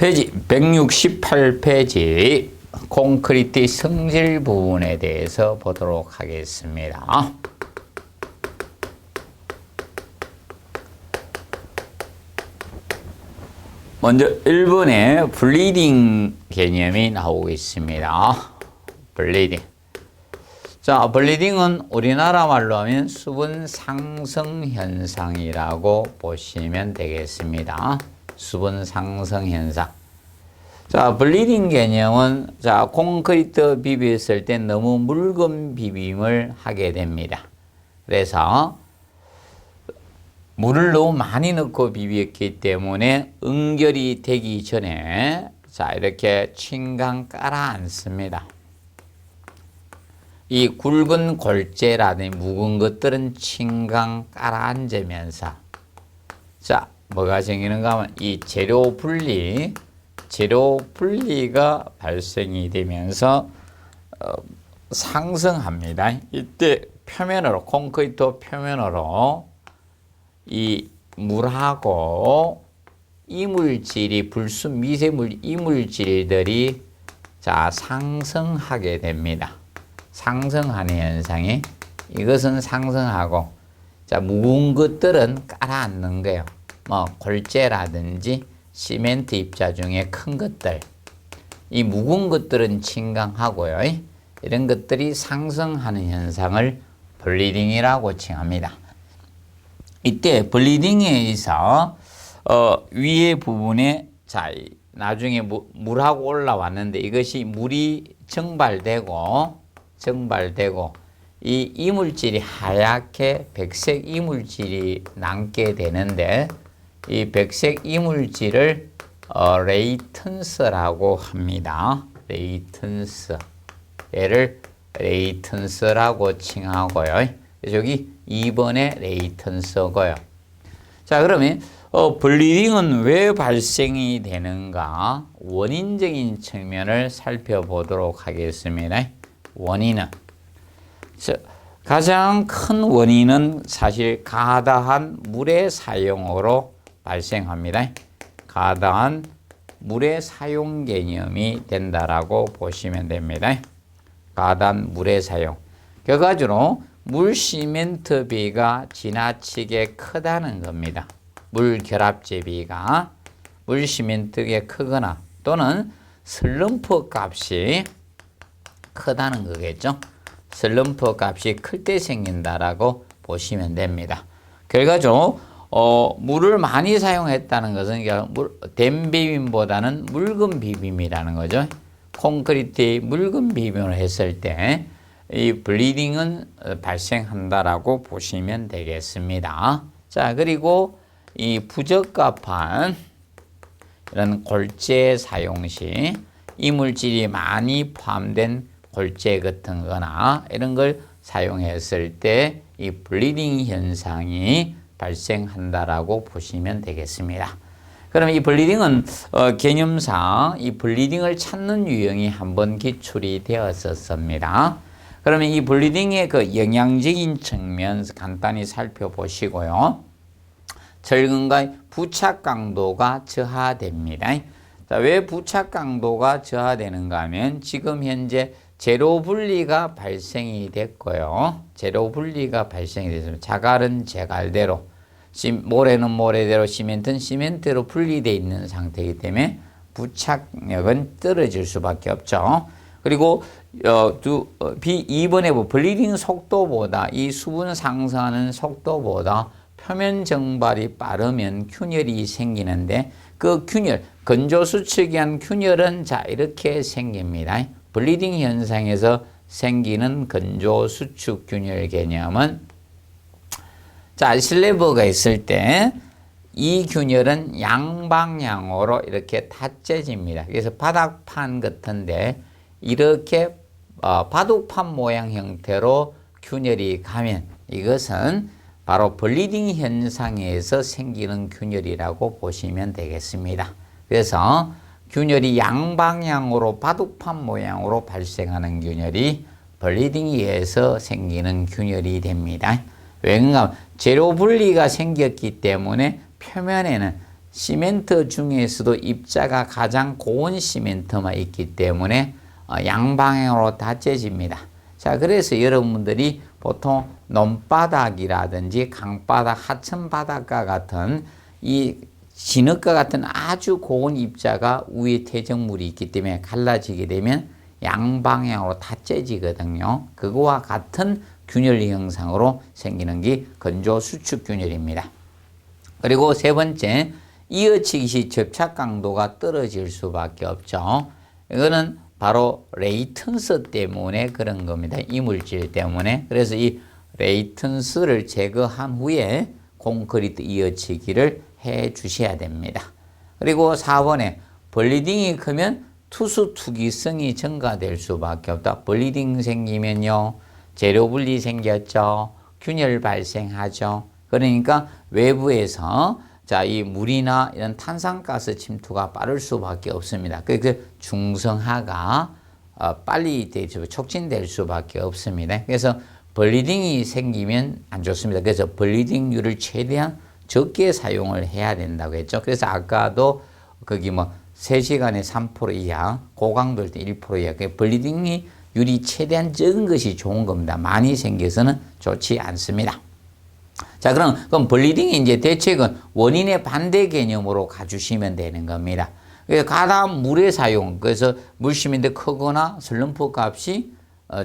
페이지 168페이지 콘크리트 성질 부분에 대해서 보도록 하겠습니다. 먼저 1번에 블리딩 개념이 나오고 있습니다. 블리딩. 자, 블리딩은 우리나라 말로 하면 수분 상승 현상이라고 보시면 되겠습니다. 수분 상승 현상. 자, 블리딩 개념은 자, 콘크리트 비볐을 때 너무 묽은 비빔을 하게 됩니다. 그래서 물을 너무 많이 넣고 비볐기 때문에 응결이 되기 전에 자, 이렇게 층강 깔아 앉습니다. 이 굵은 골재라든지 묵은 것들은 층강 깔아 앉으면서 자, 뭐가 생기는가 하면 이 재료 분리가 발생이 되면서 상승합니다. 이때 표면으로, 콘크리트 표면으로 이 물하고 이물질이 불순 미세물 이물질들이 자, 상승하게 됩니다. 상승하는 현상이 이것은 상승하고 자, 묵은 것들은 깔아앉는 거예요. 뭐 골재라든지 시멘트 입자 중에 큰 것들, 이 묵은 것들은 층강하고요. 이런 것들이 상승하는 현상을 블리딩이라고 칭합니다. 이때 블리딩에 의해서 위에 부분에 자, 나중에 물하고 올라왔는데 이것이 물이 증발되고 이 이물질이 하얗게 백색 이물질이 남게 되는데 이 백색 이물질을 레이턴스라고 합니다. 레이턴스. 얘를 레이턴스라고 칭하고요. 여기 2번의 레이턴스고요. 자, 그러면 블리딩은 왜 발생이 되는가? 원인적인 측면을 살펴보도록 하겠습니다. 원인은 가장 큰 원인은 사실 과다한 물의 사용으로 발생합니다. 과다한 물의 사용 개념이 된다라고 보시면 됩니다. 과다한 물의 사용. 결과적으로 물 시멘트 비가 지나치게 크다는 겁니다. 물 결합 제비가 물 시멘트에 크거나 또는 슬럼프 값이 크다는 거겠죠. 슬럼프 값이 클 때 생긴다라고 보시면 됩니다. 결과적으로 물을 많이 사용했다는 것은 댐 비빔보다는 묽은 비빔이라는 거죠. 콘크리트의 묽은 비빔을 했을 때 이 블리딩은 발생한다라고 보시면 되겠습니다. 자, 그리고 이 부적합한 이런 골재 사용 시 이물질이 많이 포함된 골재 같은 거나 이런 걸 사용했을 때 이 블리딩 현상이 발생한다라고 보시면 되겠습니다. 그럼 이 블리딩은 개념상 이 블리딩을 찾는 유형이 한번 기출이 되었었습니다. 그러면 이 블리딩의 그 영양적인 측면 간단히 살펴보시고요. 절근과 부착 강도가 저하됩니다. 자, 왜 부착 강도가 저하되는가 하면 지금 현재 재료 분리가 발생이 됐고요. 재료 분리가 발생이 됐습니다. 자갈은 자갈대로, 모래는 모래대로, 시멘트는 시멘트로 분리되어 있는 상태이기 때문에 부착력은 떨어질 수밖에 없죠. 그리고 2번에 블리딩 속도보다 이 수분 상승하는 속도보다 표면 증발이 빠르면 균열이 생기는데 그 균열, 건조 수축이 한 균열은 자, 이렇게 생깁니다. 블리딩 현상에서 생기는 건조 수축 균열 개념은 자, 슬래브가 있을 때 이 균열은 양방향으로 이렇게 닫혀집니다. 그래서 바닥판 같은데 이렇게 바둑판 모양 형태로 균열이 가면 이것은 바로 블리딩 현상에서 생기는 균열이라고 보시면 되겠습니다. 그래서 균열이 양방향으로 바둑판 모양으로 발생하는 균열이 블리딩에 의해서 생기는 균열이 됩니다. 왜냐하면 재료 분리가 생겼기 때문에 표면에는 시멘트 중에서도 입자가 가장 고운 시멘트만 있기 때문에 양방향으로 다 째집니다. 자, 그래서 여러분들이 보통 논바닥이라든지 강바닥, 하천바닥과 같은 이 진흙과 같은 아주 고운 입자가 위에 퇴적물이 있기 때문에 갈라지게 되면 양방향으로 다 째지거든요. 그거와 같은 균열 형상으로 생기는 게 건조 수축 균열입니다. 그리고 세 번째, 이어치기 시 접착 강도가 떨어질 수밖에 없죠. 이거는 바로 레이턴스 때문에 그런 겁니다. 이물질 때문에. 그래서 이 레이턴스를 제거한 후에 콘크리트 이어치기를 해 주셔야 됩니다. 그리고 4번에 블리딩이 크면 투수 투기성이 증가될 수밖에 없다. 블리딩 생기면요, 재료 분리 생겼죠. 균열 발생하죠. 그러니까 외부에서 자, 이 물이나 이런 탄산가스 침투가 빠를 수밖에 없습니다. 그래서 중성화가 빨리 촉진될 수밖에 없습니다. 그래서 블리딩이 생기면 안 좋습니다. 그래서 블리딩률을 최대한 적게 사용을 해야 된다고 했죠. 그래서 아까도 거기 뭐 3시간에 3% 이하, 고강도일 때 1% 이하, 블리딩이 율이 최대한 적은 것이 좋은 겁니다. 많이 생겨서는 좋지 않습니다. 자, 그럼 블리딩이 이제 대책은 원인의 반대 개념으로 가주시면 되는 겁니다. 그래서 가다음 물의 사용, 그래서 물시민데 크거나 슬럼프 값이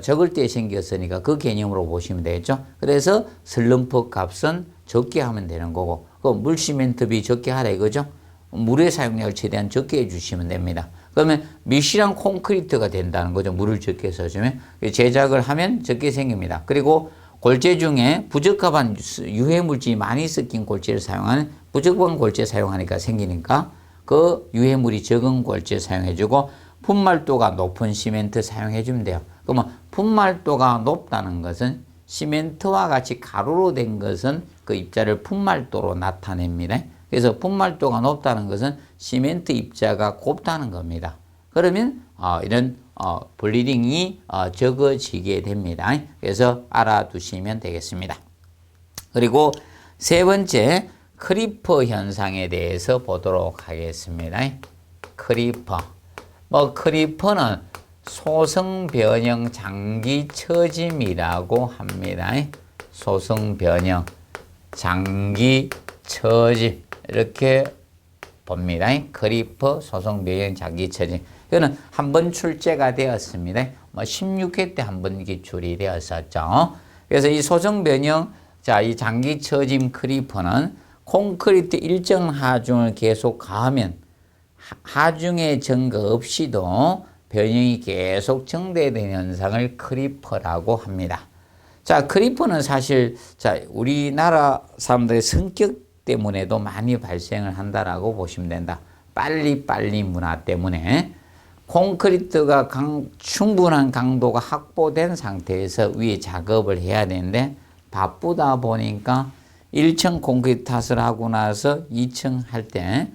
적을 때 생겼으니까 그 개념으로 보시면 되겠죠. 그래서 슬럼프 값은 적게 하면 되는 거고, 그 물시멘트비 적게 하라 이거죠. 물의 사용량을 최대한 적게 해주시면 됩니다. 그러면 미실한 콘크리트가 된다는 거죠. 물을 적게 써주면. 제작을 하면 적게 생깁니다. 그리고 골재 중에 부적합한 유해물질이 많이 섞인 골재를 사용하는 부적합한 골재 사용하니까 생기니까 그 유해물이 적은 골재 사용해주고, 분말도가 높은 시멘트 사용해주면 돼요. 그러면 분말도가 높다는 것은 시멘트와 같이 가루로 된 것은 그 입자를 분말도로 나타냅니다. 그래서 분말도가 높다는 것은 시멘트 입자가 곱다는 겁니다. 그러면 이런 블리딩이 적어지게 됩니다. 그래서 알아두시면 되겠습니다. 그리고 세 번째, 크리퍼 현상에 대해서 보도록 하겠습니다. 크리퍼. 크리퍼는 소성 변형 장기 처짐이라고 합니다. 소성 변형 장기 처짐 이렇게 봅니다. 크리퍼 소성 변형 장기 처짐. 이거는 한번 출제가 되었습니다. 16회 때 한번 기출이 되었었죠. 그래서 이 소성 변형, 자, 이 장기 처짐 크리퍼는 콘크리트 일정 하중을 계속 가하면 하중의 증가 없이도 변형이 계속 증대되는 현상을 크리퍼라고 합니다. 자, 크리퍼는 사실 우리나라 사람들의 성격 때문에도 많이 발생을 한다라고 보시면 된다. 빨리빨리 문화 때문에 콘크리트가 충분한 강도가 확보된 상태에서 위에 작업을 해야 되는데 바쁘다 보니까 1층 콘크리트 탓을 하고 나서 2층 할 때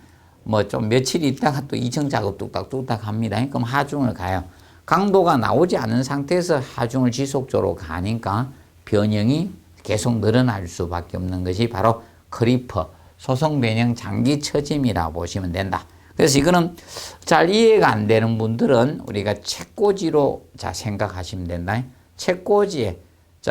좀 며칠 있다가 또 2층 작업 뚝딱뚝딱 합니다. 그럼 하중을 가요. 강도가 나오지 않은 상태에서 하중을 지속적으로 가니까 변형이 계속 늘어날 수밖에 없는 것이 바로 크리퍼, 소성 변형 장기 처짐이라고 보시면 된다. 그래서 이거는 잘 이해가 안 되는 분들은 우리가 책꽂이로 생각하시면 된다. 책꽂이에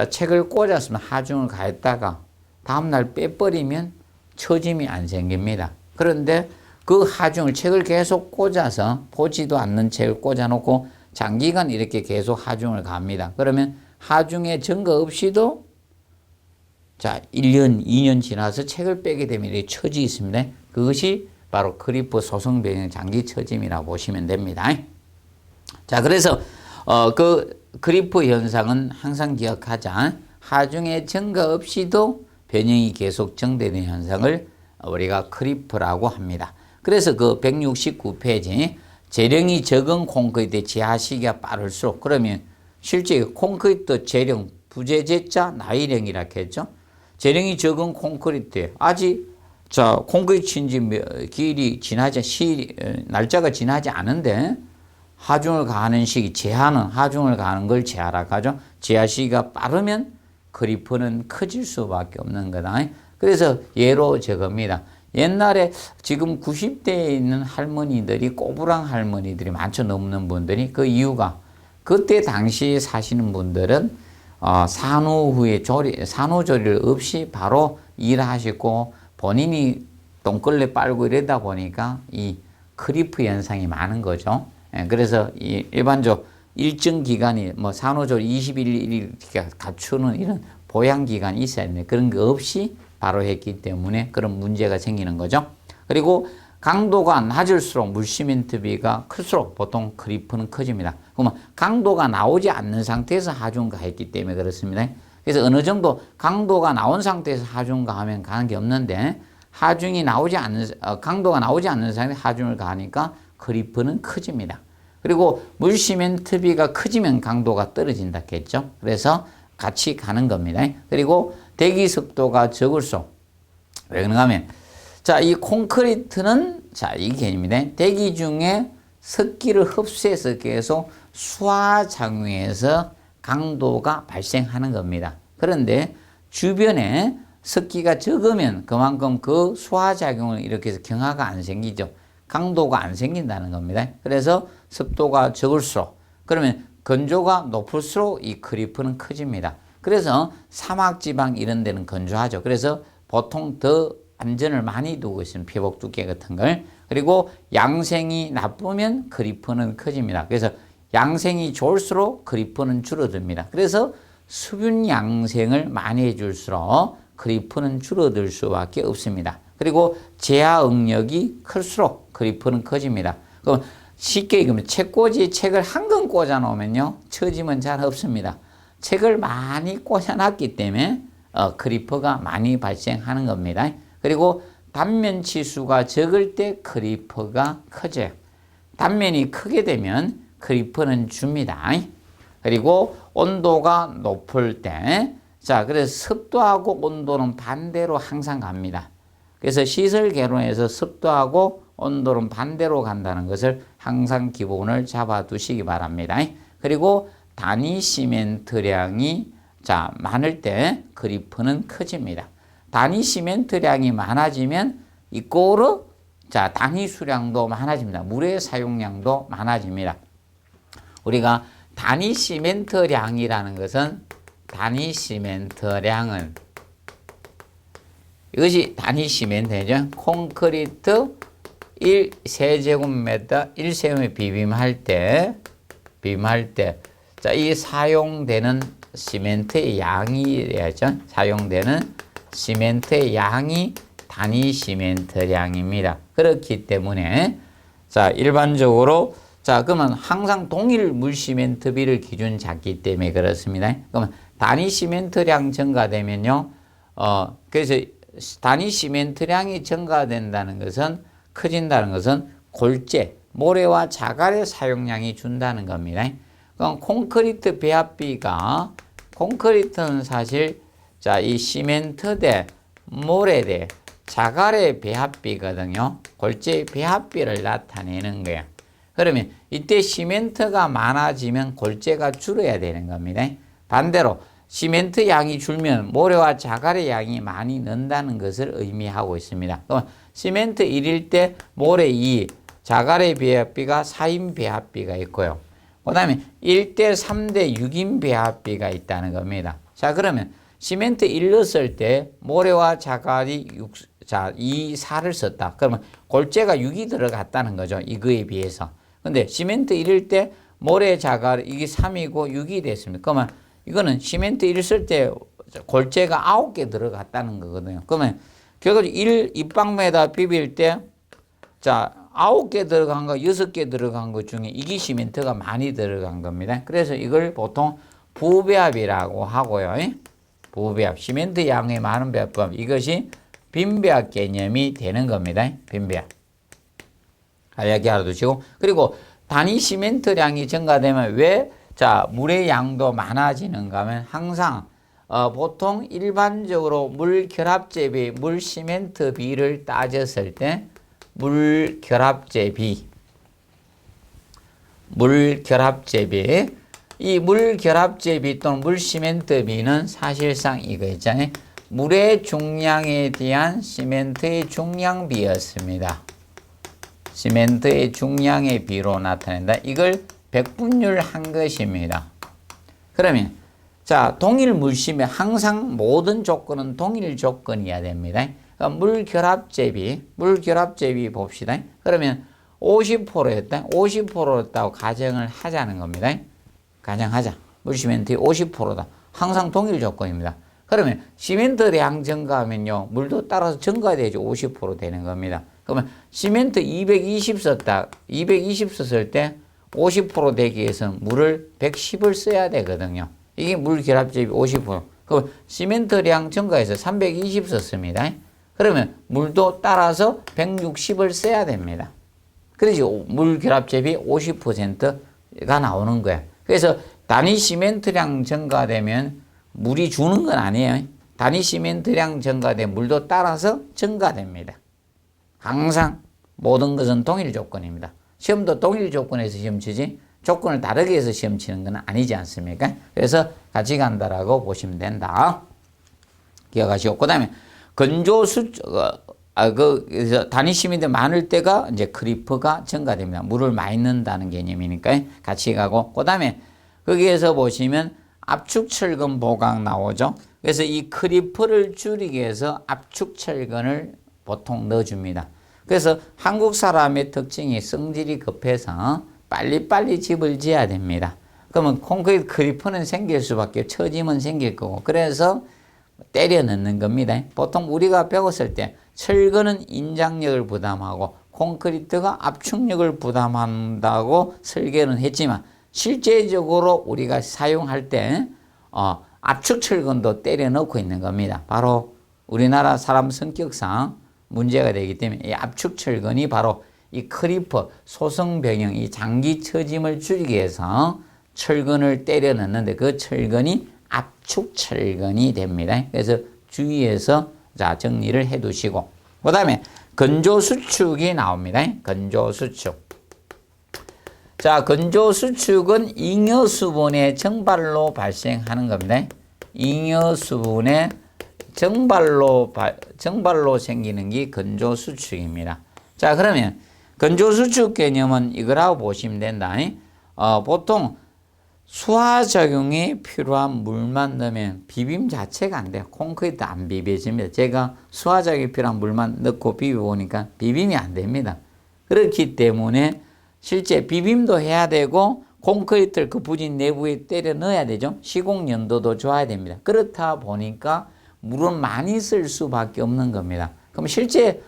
책을 꽂았으면 하중을 가했다가 다음날 빼버리면 처짐이 안 생깁니다. 그런데 그 하중을 책을 계속 꽂아서 보지도 않는 책을 꽂아놓고 장기간 이렇게 계속 하중을 갑니다. 그러면 하중에 증거 없이도 1년, 2년 지나서 책을 빼게 되면 이렇게 처지 있습니다. 그것이 바로 크리퍼 소성 변형 장기 처짐이라고 보시면 됩니다. 자, 그래서 그 크리퍼 현상은 항상 기억하자. 하중에 증거 없이도 변형이 계속 증대되는 현상을 우리가 크리퍼라고 합니다. 그래서 그 169페이지 재령이 적은 콘크리트 지하시기가 빠를수록, 그러면 실제 콘크리트 재령 부재재자 나이령이라 했죠. 재령이 적은 콘크리트 아직 콘크리트 친지 기일이 날짜가 지나지 않은데 하중을 가하는 시기, 제한은 하중을 가하는 걸 제하라 하죠. 제하 시기가 빠르면 크리퍼는 커질 수밖에 없는 거다. 그래서 예로 적읍니다. 옛날에 지금 90대에 있는 할머니들이 꼬부랑 할머니들이 많죠. 넘는 분들이. 그 이유가 그때 당시 사시는 분들은 산후 후에 산후조리를 없이 바로 일하시고 본인이 똥걸레 빨고 이러다 보니까 이 크리프 현상이 많은 거죠. 예, 그래서 이 일반적 일정 기간이 뭐 산후조리 21일 갖추는 이런 보양 기간이 있어야 되는데 그런 게 없이 바로 했기 때문에 그런 문제가 생기는 거죠. 그리고 강도가 낮을수록 물시멘트비가 클수록 보통 크리프는 커집니다. 그러면 강도가 나오지 않는 상태에서 하중가했기 때문에 그렇습니다. 그래서 어느 정도 강도가 나온 상태에서 하중가하면 가는 게 없는데 강도가 나오지 않는 상태에서 하중을 가하니까 크리프는 커집니다. 그리고 물시멘트비가 커지면 강도가 떨어진다 했죠. 그래서 같이 가는 겁니다. 그리고 대기 습도가 적을수록 왜 그런가 하면 자, 이 콘크리트는 자, 이 개념입니다. 대기 중에 습기를 흡수해서 계속 수화작용해서 강도가 발생하는 겁니다. 그런데 주변에 습기가 적으면 그만큼 그 수화작용을 이렇게 해서 경화가 안 생기죠. 강도가 안 생긴다는 겁니다. 그래서 습도가 적을수록 그러면 건조가 높을수록 이 크리프는 커집니다. 그래서 사막지방 이런 데는 건조하죠. 그래서 보통 더 안전을 많이 두고 있습니다. 피복 두께 같은 걸. 그리고 양생이 나쁘면 크리프는 커집니다. 그래서 양생이 좋을수록 크리프는 줄어듭니다. 그래서 수분 양생을 많이 해줄수록 크리프는 줄어들 수밖에 없습니다. 그리고 제하 응력이 클수록 크리프는 커집니다. 그럼 쉽게 얘기하면 책꽂이 책을 한 권 꽂아 놓으면요 처짐은 잘 없습니다. 책을 많이 꽂아 놨기 때문에 크리프가 많이 발생하는 겁니다. 그리고 단면 치수가 적을 때 크리프가 커져요. 단면이 크게 되면 크리프는 줍니다. 그리고 온도가 높을 때, 자, 그래서 습도하고 온도는 반대로 항상 갑니다. 그래서 시설 개론에서 습도하고 온도는 반대로 간다는 것을 항상 기본을 잡아 두시기 바랍니다. 그리고 단위 시멘트량이 자, 많을 때 크리프는 커집니다. 단위 시멘트량이 많아지면 이꼬르 자, 단위 수량도 많아집니다. 물의 사용량도 많아집니다. 우리가 단위 시멘트량이라는 것은 이것이 단위 시멘트죠. 콘크리트 1세제곱미터 1세미 비빔할 때 자, 이 사용되는 시멘트의 양이래야죠. 사용되는 시멘트의 양이 단위 시멘트량입니다. 그렇기 때문에 자, 일반적으로 자, 그러면 항상 동일 물 시멘트비를 기준 잡기 때문에 그렇습니다. 그러면 단위 시멘트량 증가되면요. 그래서 단위 시멘트량이 증가된다는 것은 커진다는 것은 골재, 모래와 자갈의 사용량이 준다는 겁니다. 그럼 콘크리트 배합비가 콘크리트는 사실 자, 이 시멘트 대 모래 대 자갈의 배합비거든요. 골재의 배합비를 나타내는 거예요. 그러면 이때 시멘트가 많아지면 골재가 줄어야 되는 겁니다. 반대로 시멘트 양이 줄면 모래와 자갈의 양이 많이 는다는 것을 의미하고 있습니다. 그럼 시멘트 1일 때 모래 2, 자갈의 배합비가 4인 배합비가 있고요. 그 다음에 1대 3대 6인 배합비가 있다는 겁니다. 자, 그러면 시멘트 1 넣었을 때 모래와 자갈이 2, 4를 썼다. 그러면 골재가 6이 들어갔다는 거죠. 이거에 비해서. 근데 시멘트 1일 때 모래 자갈 이게 3이고 6이 됐습니다. 그러면 이거는 시멘트 1 쓸 때 골재가 9개 들어갔다는 거거든요. 그러면 결국 1 입방에다 비빌 때 자, 9개 들어간 거, 6개 들어간 것 중에 이게 시멘트가 많이 들어간 겁니다. 그래서 이걸 보통 부배합이라고 하고요. 부배합. 시멘트 양의 많은 배합. 이것이 빈배합 개념이 되는 겁니다. 빈배합. 이야기 알아두시고. 그리고 단위 시멘트량이 증가되면 왜 자, 물의 양도 많아지는가 하면 항상 보통 일반적으로 물 결합제비, 물 시멘트 비를 따졌을 때 물 결합제비 이 물 결합제비 또는 물 시멘트 비는 사실상 이거 있잖아요. 물의 중량에 대한 시멘트의 중량비였습니다. 시멘트의 중량의 비로 나타낸다. 이걸 백분율 한 것입니다. 그러면 자, 동일 물심에 항상 모든 조건은 동일 조건이어야 됩니다. 물결합제비 봅시다. 그러면 50%였다. 50%였다고 가정을 하자는 겁니다. 가정하자. 물시멘트의 50%다. 항상 동일 조건입니다. 그러면 시멘트량 증가하면요, 물도 따라서 증가되죠. 50% 되는 겁니다. 그러면 시멘트 220 썼다. 220 썼을 때 50% 되기 위해서는 물을 110을 써야 되거든요. 이게 물결합제비 50%. 그럼 시멘트량 증가해서 320 썼습니다. 그러면 물도 따라서 160을 써야 됩니다. 그래서 물결합제비 50%가 나오는 거예요. 그래서 단위 시멘트량 증가되면 물이 주는 건 아니에요. 단위 시멘트량 증가되면 물도 따라서 증가됩니다. 항상 모든 것은 동일 조건입니다. 시험도 동일 조건에서 시험 치지 조건을 다르게 해서 시험 치는 건 아니지 않습니까? 그래서 같이 간다라고 보시면 된다. 기억하시고, 그 다음에 건조수, 그래서 단위 시멘트 많을 때가 이제 크리프가 증가됩니다. 물을 많이 넣는다는 개념이니까 같이 가고, 그 다음에 거기에서 보시면 압축철근 보강 나오죠. 그래서 이 크리프를 줄이기 위해서 압축철근을 보통 넣어줍니다. 그래서 한국 사람의 특징이 성질이 급해서 빨리빨리 집을 지어야 됩니다. 그러면 콘크리트 크리프는 생길 수밖에, 처짐은 생길 거고, 그래서 때려 넣는 겁니다. 보통 우리가 배웠을 때 철근은 인장력을 부담하고 콘크리트가 압축력을 부담한다고 설계는 했지만, 실제적으로 우리가 사용할 때 압축철근도 때려 넣고 있는 겁니다. 바로 우리나라 사람 성격상 문제가 되기 때문에 이 압축철근이 바로 이 크리퍼, 소성병형, 이 장기 처짐을 줄이기 위해서 철근을 때려 넣는데 그 철근이 압축철근이 됩니다. 그래서 주의해서 자, 정리를 해 두시고, 그 다음에 건조수축이 나옵니다. 건조수축. 자, 건조수축은 잉여수분의 증발로 발생하는 겁니다. 잉여수분의 증발로 생기는 게 건조수축입니다. 자, 그러면 건조수축 개념은 이거라고 보시면 된다. 보통 수화작용이 필요한 물만 넣으면 비빔 자체가 안 돼요. 콘크리트 안 비벼집니다. 제가 수화작용이 필요한 물만 넣고 비벼보니까 비빔이 안 됩니다. 그렇기 때문에 실제 비빔도 해야 되고 콘크리트를 그 부진 내부에 때려 넣어야 되죠. 시공 연도도 좋아야 됩니다. 그렇다 보니까 물은 많이 쓸 수밖에 없는 겁니다. 그럼 실제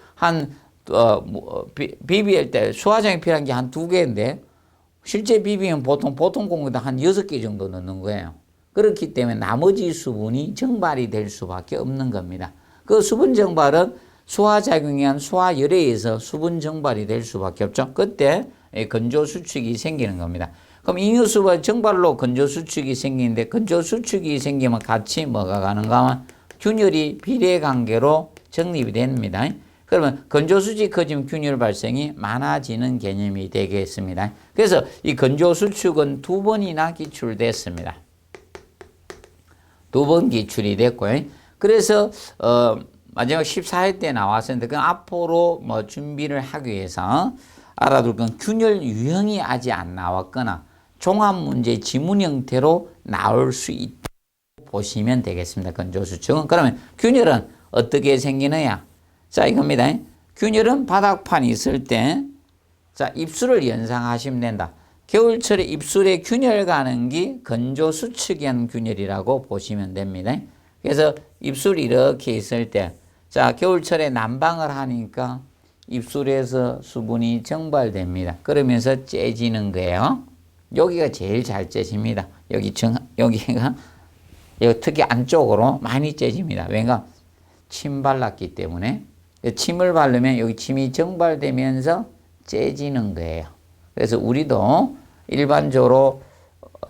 비빌 때 수화장이 필요한 게 한 2개인데 실제 비비면 보통 콘크리트 한 6개 정도 넣는 거예요. 그렇기 때문에 나머지 수분이 증발이 될 수밖에 없는 겁니다. 그 수분 증발은 수화작용에 의한 수화열에 의해서 수분 증발이 될 수밖에 없죠. 그때 건조수축이 생기는 겁니다. 그럼 잉여수분 증발로 건조수축이 생기는데, 건조수축이 생기면 같이 뭐가 가는가 하면 균열이 비례관계로 정립이 됩니다. 그러면 건조수축이 커지면 균열 발생이 많아지는 개념이 되겠습니다. 그래서 이 건조수축은 2번이나 기출됐습니다. 2번 기출이 됐고요. 그래서 마지막 14회 때 나왔었는데 그 앞으로 뭐 준비를 하기 위해서 알아둘 건 균열 유형이 아직 안 나왔거나 종합문제 지문 형태로 나올 수 있다고 보시면 되겠습니다. 건조수축은. 그러면 균열은 어떻게 생기느냐? 자, 이겁니다. 균열은 바닥판이 있을 때, 자, 입술을 연상하시면 된다. 겨울철에 입술에 균열 가는 게 건조수축이 한 균열이라고 보시면 됩니다. 그래서 입술이 이렇게 있을 때, 자, 겨울철에 난방을 하니까 입술에서 수분이 증발됩니다. 그러면서 째지는 거예요. 여기가 제일 잘 째집니다. 여기가 특히 안쪽으로 많이 째집니다. 왜냐? 침 발랐기 때문에. 침을 바르면 여기 침이 증발되면서 째지는 거예요. 그래서 우리도 일반적으로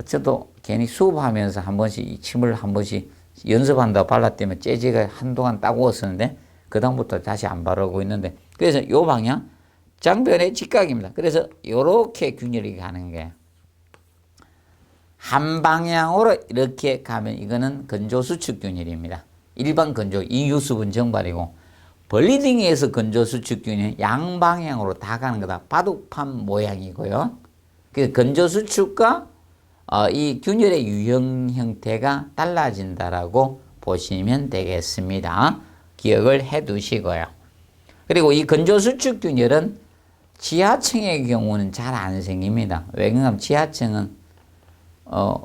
저도 괜히 수업하면서 한 번씩 침을 한 번씩 연습한다고 발랐다면 째지가 한동안 따가웠었는데 그 다음부터 다시 안 바르고 있는데, 그래서 이 방향 장변의 직각입니다. 그래서 이렇게 균열이 가는 거예요. 한 방향으로 이렇게 가면 이거는 건조수축 균열입니다. 일반 건조 이유수분 정발이고, 블리딩에서 건조 수축균은 양방향으로 다 가는 거다. 바둑판 모양이고요. 그 건조 수축과 이 균열의 유형 형태가 달라진다라고 보시면 되겠습니다. 기억을 해 두시고요. 그리고 이 건조 수축 균열은 지하층의 경우는 잘 안 생깁니다. 왜냐하면 지하층은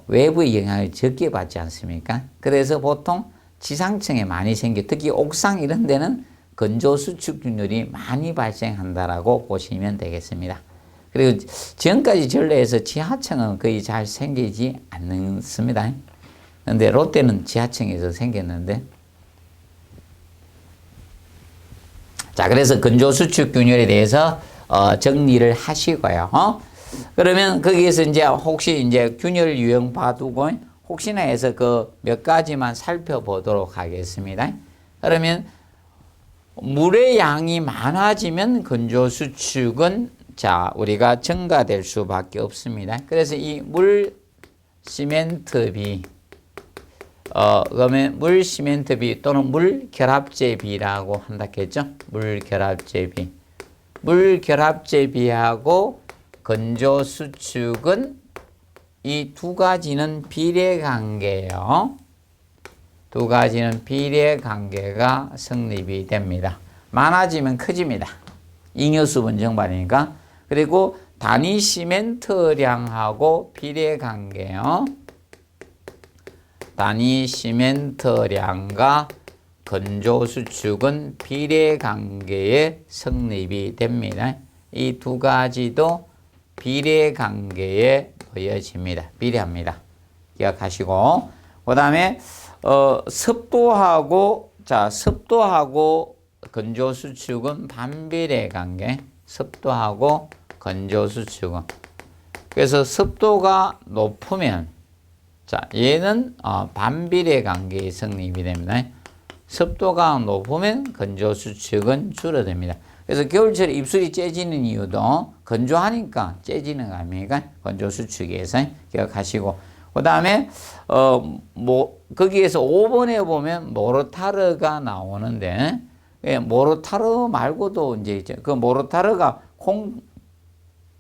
외부의 영향을 적게 받지 않습니까? 그래서 보통 지상층에 많이 생겨, 특히 옥상 이런 데는 건조 수축 균열이 많이 발생한다라고 보시면 되겠습니다. 그리고 지금까지 전례에서 지하층은 거의 잘 생기지 않습니다. 그런데 롯데는 지하층에서 생겼는데, 자, 그래서 건조 수축 균열에 대해서 정리를 하시고요. 그러면 거기에서 이제 혹시 이제 균열 유형 봐두고 혹시나 해서 그 몇 가지만 살펴보도록 하겠습니다. 그러면 물의 양이 많아지면 건조 수축은 자, 우리가 증가될 수밖에 없습니다. 그래서 이 물 시멘트 비, 그러면 물 시멘트 비 또는 물 결합제 비라고 한다 했죠. 물 결합제 비. 물 결합제 비하고 건조 수축은 이 두 가지는 비례 관계예요. 두 가지는 비례 관계가 성립이 됩니다. 많아지면 커집니다. 잉여수분 정발이니까. 그리고 단위 시멘트량하고 비례 관계요. 단위 시멘트량과 건조 수축은 비례 관계에 성립이 됩니다. 이 두 가지도 비례 관계에 놓여집니다. 비례합니다. 기억하시고, 그 다음에 습도하고 건조 수축은 반비례 관계. 습도하고 건조 수축은. 그래서 습도가 높으면, 자, 얘는 반비례 관계에 성립이 됩니다. 습도가 높으면 건조 수축은 줄어듭니다. 그래서 겨울철에 입술이 째지는 이유도 건조하니까 째지는 거 아닙니까? 건조 수축에서 기억하시고, 그 다음에 거기에서 5번에 보면 모르타르가 나오는데, 모르타르 말고도 이제 그 모르타르가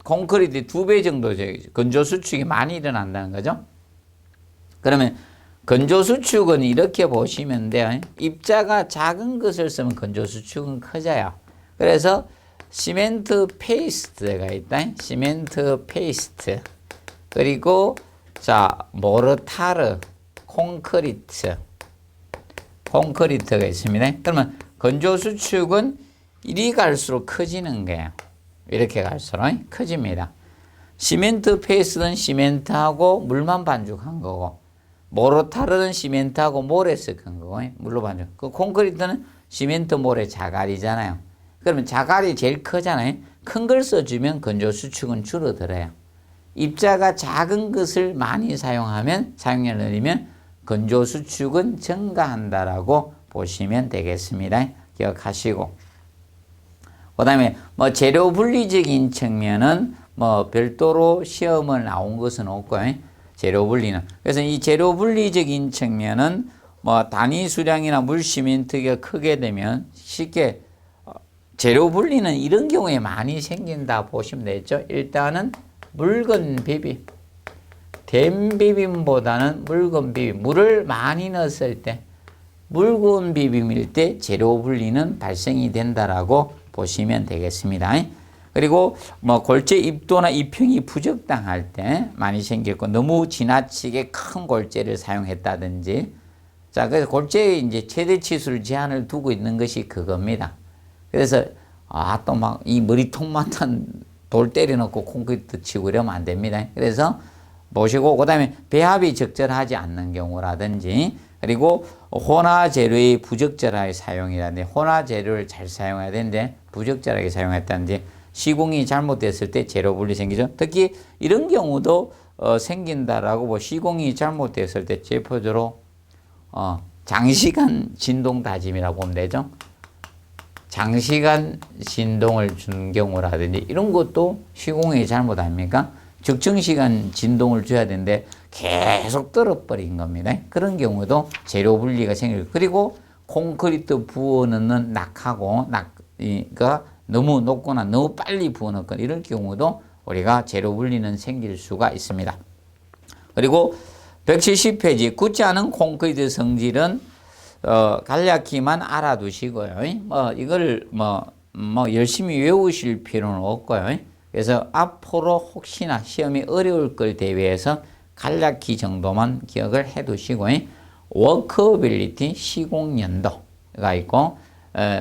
콘크리트 2배 정도 건조 수축이 많이 일어난다는 거죠. 그러면 건조 수축은 이렇게 보시면 돼요. 입자가 작은 것을 쓰면 건조 수축은 커져요. 그래서 시멘트 페이스트가 있다. 시멘트 페이스트. 그리고 자, 모르타르, 콘크리트가 있습니다. 그러면 건조 수축은 이리 갈수록 커지는 거예요. 이렇게 갈수록 커집니다. 시멘트 페이스트는 시멘트하고 물만 반죽한 거고, 모르타르는 시멘트하고 모래 섞은 거고, 물로 반죽. 그 콘크리트는 시멘트 모래 자갈이잖아요. 그러면 자갈이 제일 크잖아요. 큰 걸 써주면 건조 수축은 줄어들어요. 입자가 작은 것을 많이 사용하면, 사용량을 늘리면 건조 수축은 증가한다라고 보시면 되겠습니다. 기억하시고. 그 다음에 재료 분리적인 측면은 별도로 시험을 나온 것은 없고요. 재료 분리는. 그래서 이 재료 분리적인 측면은 단위 수량이나 물 시멘트가 크게 되면 쉽게 재료 분리는 이런 경우에 많이 생긴다 보시면 되죠. 일단은 묽은 비빔, 된 비빔보다는 묽은 비빔, 물을 많이 넣었을 때 묽은 비빔일 때 재료 분리는 발생이 된다라고 보시면 되겠습니다. 그리고 골재 입도나 입형이 부적당할 때 많이 생겼고, 너무 지나치게 큰 골재를 사용했다든지, 자, 그래서 골재에 이제 최대 치수를 제한을 두고 있는 것이 그겁니다. 그래서 또 막 이 머리통만한 돌 때려놓고 콘크리트 치고 이러면 안 됩니다. 그래서 보시고, 그 다음에 배합이 적절하지 않는 경우라든지, 그리고 혼화 재료의 부적절하게 사용이라든지, 혼화 재료를 잘 사용해야 되는데 부적절하게 사용했다든지, 시공이 잘못됐을 때 재료 분리 생기죠. 특히 이런 경우도 생긴다라고 시공이 잘못됐을 때 대표적으로 장시간 진동 다짐이라고 보면 되죠. 장시간 진동을 준 경우라든지 이런 것도 시공이 잘못 아닙니까? 적정 시간 진동을 줘야 되는데 계속 떨어버린 겁니다. 그런 경우도 재료 분리가 생기고, 그리고 콘크리트 부어 넣는 낙하고 그러니까 너무 높거나 너무 빨리 부어 넣거나 이런 경우도 우리가 재료 분리는 생길 수가 있습니다. 그리고 170페이지 굳지 않은 콘크리트 성질은 간략히만 알아두시고요. 이걸 열심히 외우실 필요는 없고요. 그래서 앞으로 혹시나 시험이 어려울 걸 대비해서 간략히 정도만 기억을 해 두시고, 워커빌리티 시공연도가 있고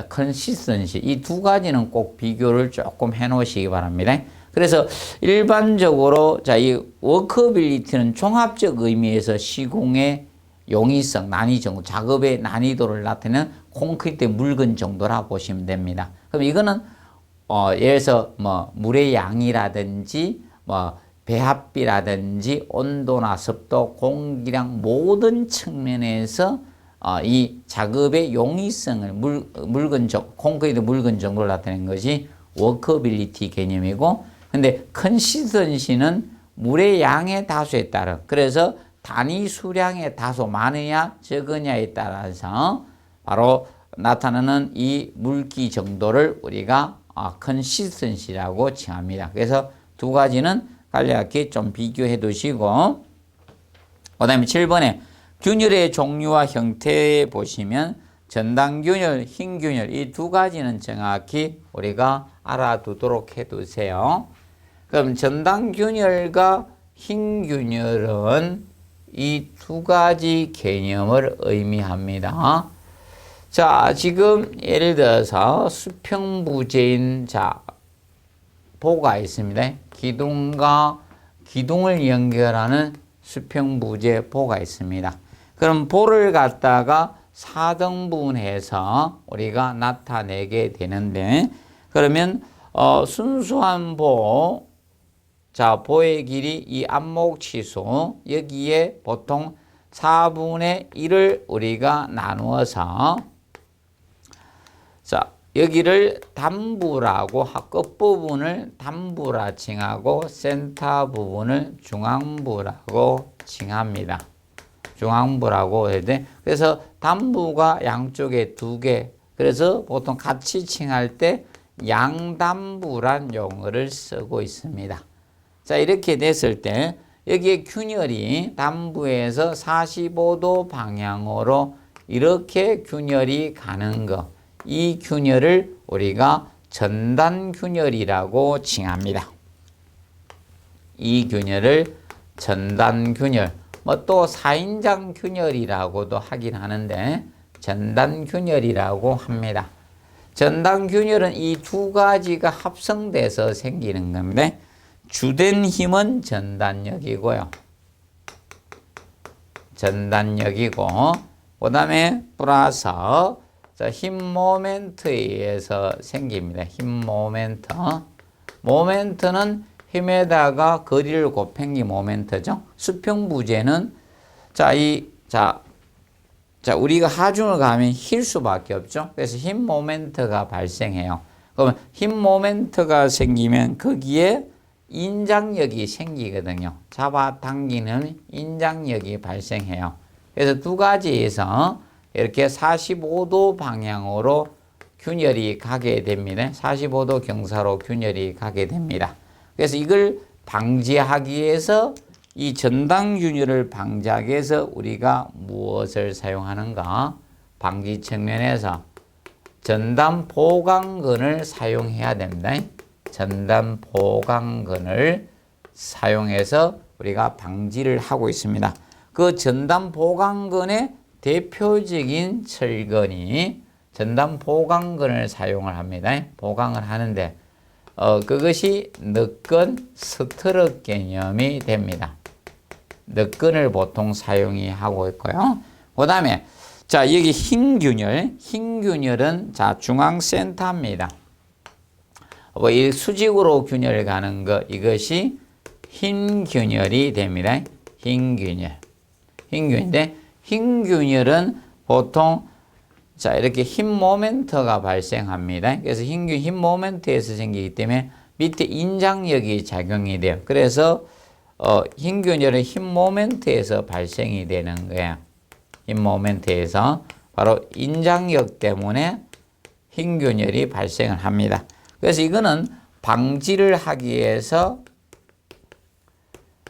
컨시스턴시, 이 두 가지는 꼭 비교를 조금 해 놓으시기 바랍니다. 그래서 일반적으로 이 워커빌리티는 종합적 의미에서 시공의 용이성, 난이 정도, 작업의 난이도를 나타내는 콘크리트의 묽은 정도라 보시면 됩니다. 그럼 이거는 예를 들어서 물의 양이라든지 배합비라든지 온도나 습도, 공기량 모든 측면에서 이 작업의 용이성을 콘크리트 묽은 정도를 나타내는 것이 워커빌리티 개념이고, 근데 컨시스턴시는 물의 양의 다수에 따라, 그래서 단위 수량의 다소 많으냐 적으냐에 따라서 바로 나타나는 이 물기 정도를 우리가 컨시스턴시라고 칭합니다. 그래서 두 가지는 간략히 좀 비교해 두시고, 그 다음에 7번에 균열의 종류와 형태에 보시면 전단균열, 흰균열, 이 두 가지는 정확히 우리가 알아두도록 해 두세요. 그럼 전단균열과 흰균열은 이 두 가지 개념을 의미합니다. 자, 지금 예를 들어서 수평부재인 보가 있습니다. 기둥과 기둥을 연결하는 수평부재 보가 있습니다. 그럼 보를 갖다가 4등분해서 우리가 나타내게 되는데, 그러면 순수한 보, 보의 길이 이 안목치수, 여기에 보통 4분의 1을 우리가 나누어서 여기를 단부라고, 끝부분을 단부라 칭하고 센터 부분을 중앙부라고 칭합니다. 중앙부라고 해야 돼. 그래서 단부가 양쪽에 2개, 그래서 보통 같이 칭할 때 양단부란 용어를 쓰고 있습니다. 이렇게 됐을 때 여기에 균열이 단부에서 45도 방향으로 이렇게 균열이 가는 것, 이 균열을 우리가 전단균열이라고 칭합니다. 이 균열을 전단균열, 또 4인장 균열이라고도 하긴 하는데 전단균열이라고 합니다. 전단균열은 이 두 가지가 합성돼서 생기는 건데, 주된 힘은 전단력이고요. 전단력이고, 그 다음에 플러스 힘 모멘트에 의해서 생깁니다. 힘 모멘트. 모멘트는 힘에다가 거리를 곱한 게 모멘트죠. 수평부재는 우리가 하중을 가면 힐 수밖에 없죠. 그래서 힘 모멘트가 발생해요. 그러면 힘 모멘트가 생기면 거기에 인장력이 생기거든요. 잡아당기는 인장력이 발생해요. 그래서 두 가지에서 이렇게 45도 방향으로 균열이 가게 됩니다. 45도 경사로 균열이 가게 됩니다. 그래서 이걸 방지하기 위해서, 이 전단균열을 방지하기 위해서 우리가 무엇을 사용하는가? 방지 측면에서 전단 보강근을 사용해야 됩니다. 전단 보강근을 사용해서 우리가 방지를 하고 있습니다. 그 전단 보강근의 대표적인 철근이 전단 보강근을 사용을 합니다. 보강을 하는데 그것이 늑근 스트럭 개념이 됩니다. 늑근을 보통 사용하고 있고요. 그 다음에 여기 흰균열은 중앙센터입니다. 이 수직으로 균열 가는 것, 이것이 흰균열이 됩니다. 흰균열인데, 흰균열은 보통 이렇게 힘 모멘트가 발생합니다. 그래서 힘 모멘트에서 생기기 때문에 밑에 인장력이 작용이 돼요. 그래서 흰 균열은 흰 모멘트에서 발생이 되는 거예요. 흰 모멘트에서 바로 인장력 때문에 흰 균열이 발생을 합니다. 그래서 이거는 방지를 하기 위해서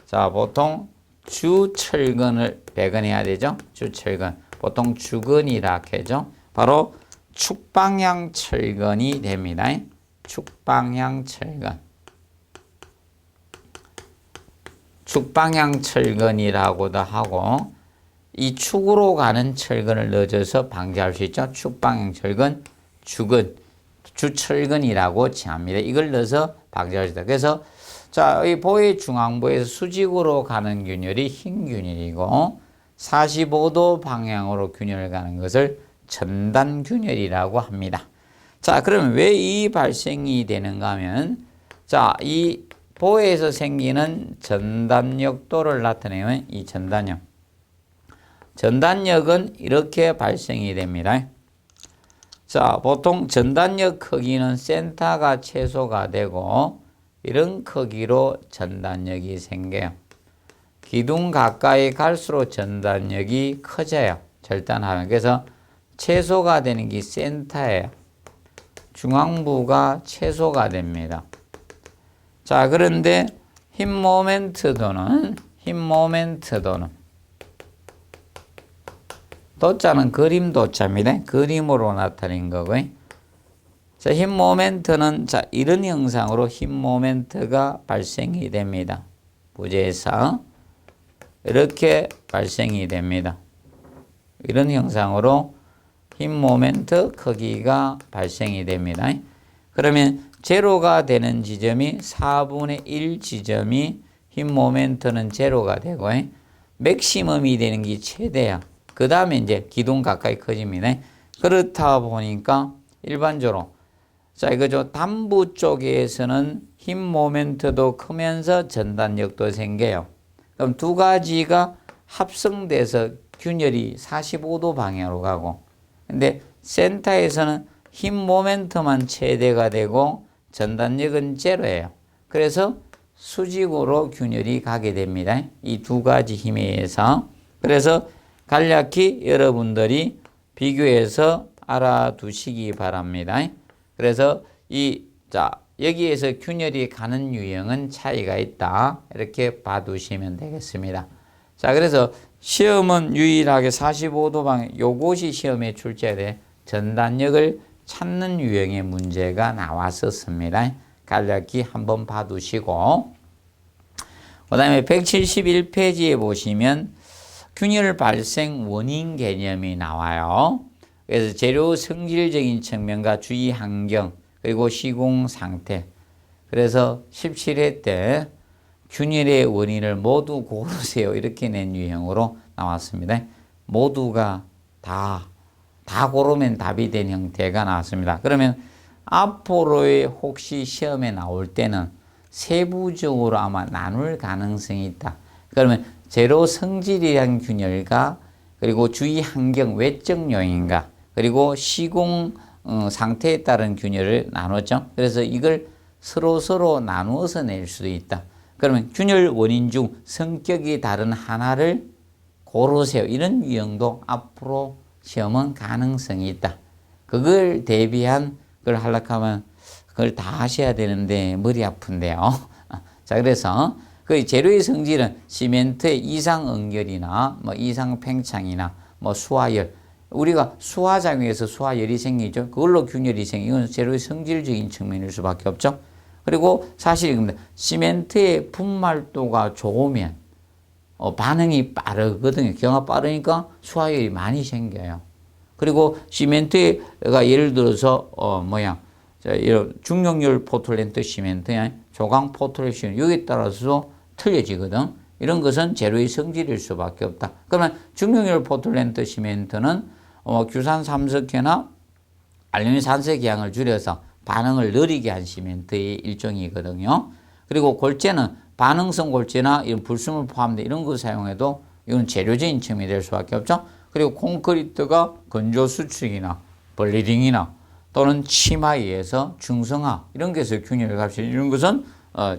자, 보통 주철근을 배근해야 되죠. 주철근. 보통 주근이라 하죠. 바로 축방향 철근이 됩니다. 축방향 철근. 축방향 철근이라고도 하고 이 축으로 가는 철근을 넣어줘서 방지할 수 있죠. 축방향 철근, 주근, 주철근이라고 칭합니다. 이걸 넣어서 방지할 수 있다. 그래서 자, 이 보의 중앙부에서 수직으로 가는 균열이 흰 균열이고 45도 방향으로 균열을 가는 것을 전단 균열이라고 합니다. 자, 그러면 왜 이 발생이 되는가 하면 자, 이 보에서 생기는 전단력도를 나타내면 이 전단력. 전단력은 이렇게 발생이 됩니다. 자, 보통 전단력 크기는 센터가 최소가 되고 이런 크기로 전단력이 생겨요. 기둥 가까이 갈수록 전단력이 커져요. 절단하면. 그래서 최소가 되는 게 센터예요. 중앙부가 최소가 됩니다. 자, 그런데 흰 모멘트도는 도자는 그림 도자입니다. 그림으로 나타낸 거고요. 자, 흰 모멘트는 자, 이런 형상으로 흰 모멘트가 발생이 됩니다. 부재에서 이렇게 발생이 됩니다. 이런 형상으로 흰 모멘트 크기가 발생이 됩니다. 그러면 제로가 되는 지점이 4분의 1 지점이 흰 모멘트는 제로가 되고 맥시멈이 되는 게 최대야. 그 다음에 이제 기둥 가까이 커집니다. 그렇다 보니까 일반적으로 자, 이거죠. 단부 쪽에서는 흰 모멘트도 크면서 전단력도 생겨요. 그럼 두 가지가 합성돼서 균열이 45도 방향으로 가고 근데 센터에서는 흰 모멘트만 최대가 되고 전단력은 제로예요. 그래서 수직으로 균열이 가게 됩니다. 이 두 가지 힘에 의해서. 그래서 간략히 여러분들이 비교해서 알아두시기 바랍니다. 그래서 자, 여기에서 균열이 가는 유형은 차이가 있다. 이렇게 봐두시면 되겠습니다. 자, 그래서 시험은 유일하게 45도 방향, 요것이 시험에 출제돼 전단력을 찾는 유형의 문제가 나왔었습니다. 간략히 한번 봐두시고 그 다음에 171페이지에 보시면 균열 발생 원인 개념이 나와요. 그래서 재료 성질적인 측면과 주위 환경 그리고 시공 상태. 그래서 17회 때 균열의 원인을 모두 고르세요. 이렇게 낸 유형으로 나왔습니다. 모두가 다 고르면 답이 된 형태가 나왔습니다. 그러면 앞으로의 혹시 시험에 나올 때는 세부적으로 아마 나눌 가능성이 있다. 그러면 재료 성질이란 균열과 그리고 주위 환경 외적 요인과 그리고 시공 상태에 따른 균열을 나눴죠. 그래서 이걸 서로 나누어서 낼 수도 있다. 그러면 균열 원인 중 성격이 다른 하나를 고르세요. 이런 유형도 앞으로 시험은 가능성이 있다. 그걸 대비한 걸 하려고 하면 그걸 다 하셔야 되는데 머리 아픈데요. 자, 그래서 그 재료의 성질은 시멘트의 이상 응결이나 뭐 이상 팽창이나 뭐 수화열. 우리가 수화작용에서 수화열이 생기죠. 그걸로 균열이 생기는 이건 재료의 성질적인 측면일 수밖에 없죠. 그리고 사실 이겁니다. 시멘트의 분말도가 좋으면 반응이 빠르거든요. 경화 빠르니까 수화열이 많이 생겨요. 그리고 시멘트가 예를 들어서 이런 중용열 포틀랜드 시멘트, 조강 포틀랜드 시멘트 여기에 따라서 틀려지거든. 이런 것은 재료의 성질일 수밖에 없다. 그러면 중용열 포틀랜드 시멘트는 규산 삼석회나 알루미늄 산소 기항을 줄여서 반응을 느리게 한 시멘트의 일종이거든요. 그리고 골재는 반응성 골재나 이런 불순물 포함된 이런 거 사용해도 이건 재료적인 측면이 될 수밖에 없죠. 그리고 콘크리트가 건조 수축이나 벌리딩이나 또는 치마에 의해서 중성화 이런 것에서 균열을 값이 이런 것은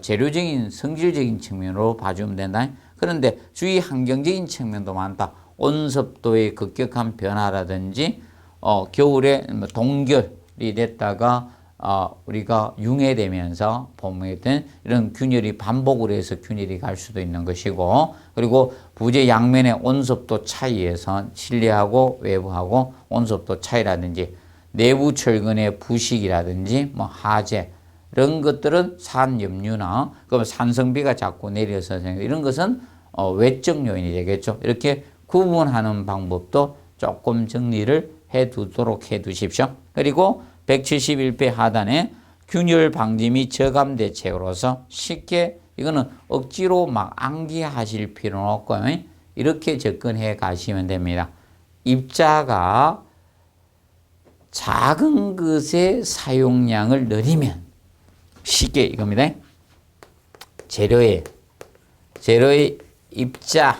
재료적인 성질적인 측면으로 봐주면 된다. 그런데 주위 환경적인 측면도 많다. 온습도의 급격한 변화라든지 겨울에 동결이 됐다가 우리가 융해되면서 봄에든 이런 균열이 반복을 해서 균열이 갈 수도 있는 것이고, 그리고 부재 양면의 온습도 차이에서 실내하고 외부하고 온습도 차이라든지 내부 철근의 부식이라든지 하재 이런 것들은 산염류나 그럼 산성비가 자꾸 내려서 이런 것은 외적 요인이 되겠죠. 이렇게 구분하는 방법도 조금 정리를 해 두도록 해 두십시오. 그리고 171ペ하단에 균열 방지 및 저감 대책으로서 쉽게 이거는 억지로 막 암기하실 필요는 없고요. 이렇게 접근해 가시면 됩니다. 입자가 작은 것의 사용량을 늘리면 쉽게 이겁니다. 재료의 입자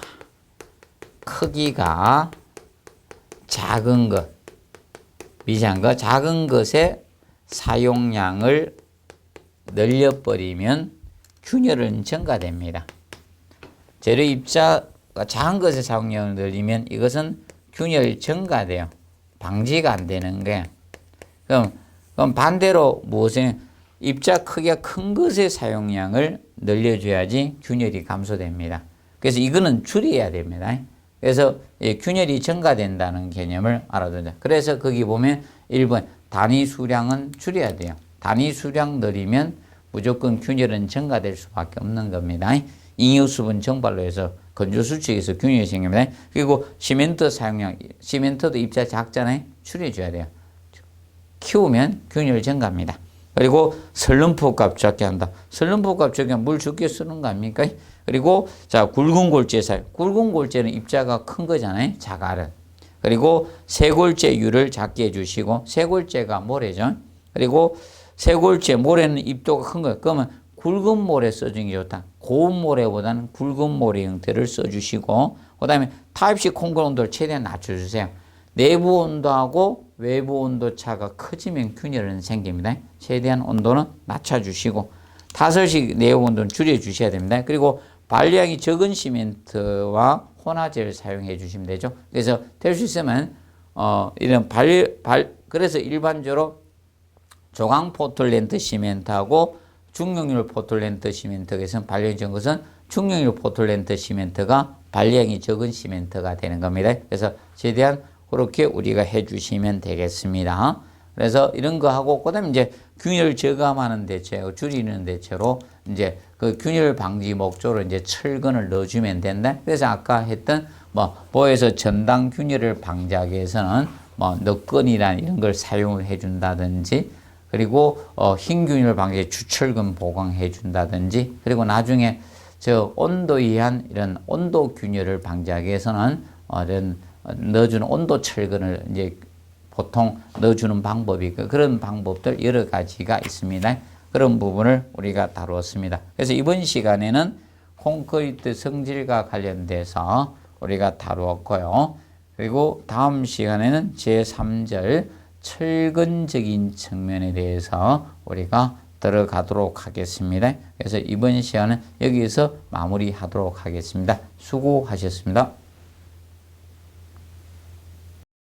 크기가 작은 것, 미세한 것, 작은 것의 사용량을 늘려버리면 균열은 증가됩니다. 재료 입자가 작은 것의 사용량을 늘리면 이것은 균열이 증가돼요. 방지가 안 되는 게. 그럼 반대로 무엇은 입자 크기가 큰 것의 사용량을 늘려줘야지 균열이 감소됩니다. 그래서 이거는 줄여야 됩니다. 그래서 균열이 증가된다는 개념을 알아두자. 그래서 거기 보면 1번 단위 수량은 줄여야 돼요. 단위 수량 늘리면 무조건 균열은 증가될 수밖에 없는 겁니다. 잉여수분 증발로 해서 건조수축에서 균열이 생깁니다. 그리고 시멘트 사용량, 시멘트도 입자 작잖아요. 줄여줘야 돼요. 키우면 균열 증가입니다. 그리고 설름포 값 적게 한다. 설름포 값 적게 하면 물 적게 쓰는 거 아닙니까? 그리고 자, 굵은 골재 사용. 굵은 골재는 입자가 큰 거잖아요. 자갈은. 그리고 쇄골재율을 작게 해주시고, 쇄골재가 모래죠. 그리고 쇄골재 모래는 입도가 큰 거예요. 그러면 굵은 모래 써주는 게 좋다. 고운 모래보다는 굵은 모래 형태를 써주시고, 그 다음에 타입식 콘크리트 온도를 최대한 낮춰주세요. 내부 온도하고 외부 온도 차가 커지면 균열은 생깁니다. 최대한 온도는 낮춰주시고, 타설식 내부 온도는 줄여주셔야 됩니다. 그리고 발량이 적은 시멘트와 혼화제를 사용해 주시면 되죠. 그래서 될 수 있으면 이런 그래서 일반적으로 조강 포틀랜드 시멘트하고 중용률 포틀랜드 시멘트에서는 발량이 적은 것은 중용률 포틀랜드 시멘트가 발량이 적은 시멘트가 되는 겁니다. 그래서 최대한 그렇게 우리가 해 주시면 되겠습니다. 그래서 이런 거 하고, 그 다음에 이제 균열 저감하는 대체, 줄이는 대체로 이제 그 균열 방지 목적으로 이제 철근을 넣어주면 된다. 그래서 아까 했던 보에서 전당 균열을 방지하기 위해서는 넛건이란 이런 걸 사용을 해준다든지, 그리고 흰 균열 방지에 주철근 보강해 준다든지, 그리고 나중에 저 온도 이한 이런 온도 균열을 방지하기 위해서는 이런 넣어주는 온도 철근을 이제 보통 넣어주는 방법이 그런 방법들 여러 가지가 있습니다. 그런 부분을 우리가 다루었습니다. 그래서 이번 시간에는 콘크리트 성질과 관련돼서 우리가 다루었고요. 그리고 다음 시간에는 제3절 철근적인 측면에 대해서 우리가 들어가도록 하겠습니다. 그래서 이번 시간은 여기서 마무리하도록 하겠습니다. 수고하셨습니다.